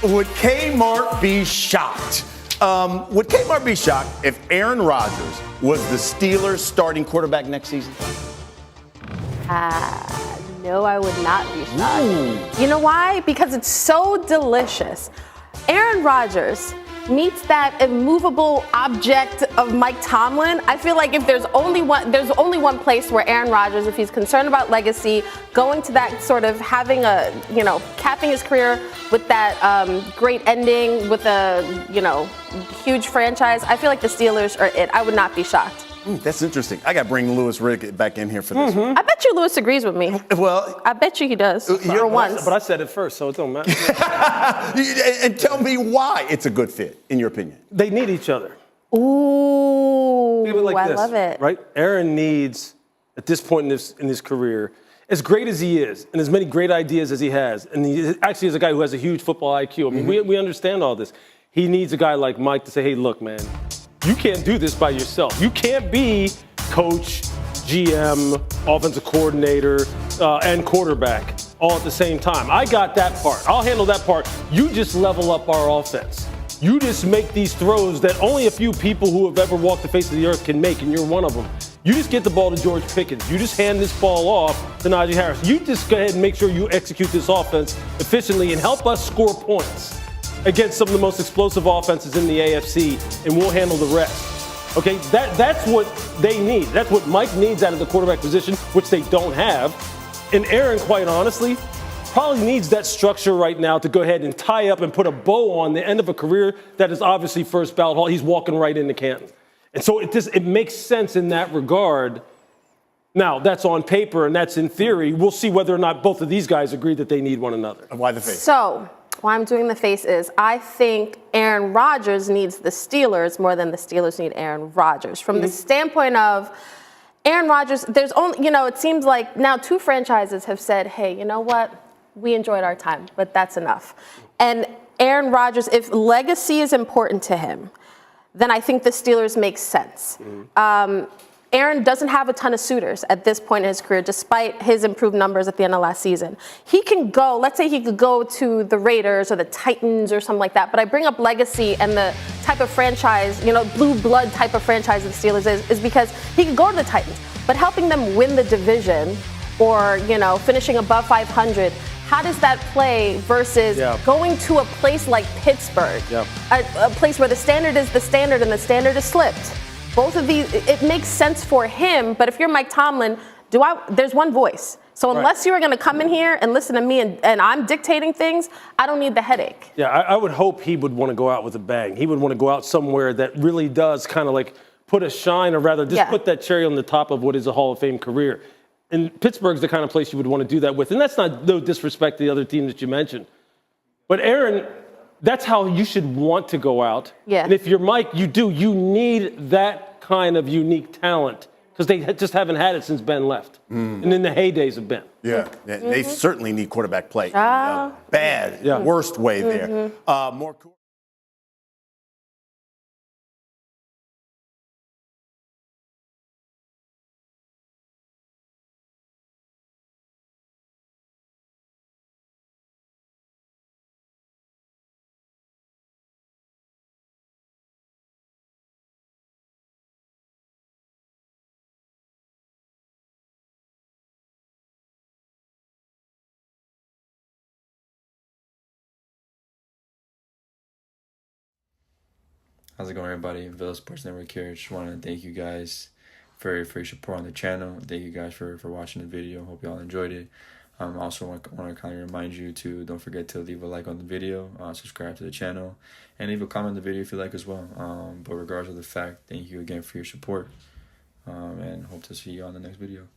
Would Kmart be shocked? Would Kmart be shocked if Aaron Rodgers was the Steelers' starting quarterback next season? No, I would not be shocked. You know why? Because it's so delicious. Aaron Rodgers meets that immovable object of Mike Tomlin. I feel like if there's only one place where Aaron Rodgers, if he's concerned about legacy, going to that sort of having a, capping his career with that great ending with a, huge franchise, I feel like the Steelers are it. I would not be shocked. That's interesting. I got to bring Louis Riddick back in here for this one. I bet you Louis agrees with me. Well, I bet you he does. For once. But I said it first, so it don't matter. And tell me why it's a good fit, in your opinion. They need each other. Ooh, Think of it like I this, love it. Right? Aaron needs, at this point in his career, as great as he is, and as many great ideas as he has, and he actually is a guy who has a huge football IQ. I mean, we understand all this. He needs a guy like Mike to say, hey, look, man, you can't do this by yourself. You can't be coach, GM, offensive coordinator, and quarterback all at the same time. I got that part. I'll handle that part. You just level up our offense. You just make these throws that only a few people who have ever walked the face of the earth can make, and you're one of them. You just get the ball to George Pickens. You just hand this ball off to Najee Harris. You just go ahead and make sure you execute this offense efficiently and help us score points against some of the most explosive offenses in the AFC, and we'll handle the rest. Okay, that's what they need. That's what Mike needs out of the quarterback position, which they don't have. And Aaron, quite honestly, probably needs that structure right now to go ahead and tie up and put a bow on the end of a career that is obviously first ballot hall. He's walking right into Canton. And so it makes sense in that regard. Now, that's on paper and that's in theory. We'll see whether or not both of these guys agree that they need one another. Why the face? So, why I'm doing the face is I think Aaron Rodgers needs the Steelers more than the Steelers need Aaron Rodgers. From the standpoint of Aaron Rodgers, there's only, it seems like now two franchises have said, hey, you know what? We enjoyed our time, but that's enough. And Aaron Rodgers, if legacy is important to him, then I think the Steelers make sense. Aaron doesn't have a ton of suitors at this point in his career, despite his improved numbers at the end of last season. He can go, let's say he could go to the Raiders or the Titans or something like that, but I bring up legacy and the type of franchise, blue blood type of franchise that the Steelers is because he could go to the Titans, but helping them win the division or, finishing above 500, how does that play versus going to a place like Pittsburgh, a place where the standard is the standard and the standard is slipped? Both of these, it makes sense for him, but if you're Mike Tomlin, there's one voice. So unless you're going to come in here and listen to me and I'm dictating things, I don't need the headache. Yeah, I would hope he would want to go out with a bang. He would want to go out somewhere that really does kind of like put a shine, or rather just put that cherry on the top of what is a Hall of Fame career. And Pittsburgh's the kind of place you would want to do that with. And that's not no disrespect to the other team that you mentioned. But Aaron, that's how you should want to go out. Yeah. And if you're Mike, you need that kind of unique talent because they just haven't had it since Ben left. And in the heydays of Ben. Yeah, they certainly need quarterback play. Bad, worst way there. More. How's it going, everybody? Villa Sports Network here. Just want to thank you guys for your support on the channel. Thank you guys for watching the video. Hope y'all enjoyed it. Also want to kind of remind you to don't forget to leave a like on the video, subscribe to the channel, and leave a comment on the video if you like as well. But regardless of the fact, thank you again for your support, and hope to see you on the next video.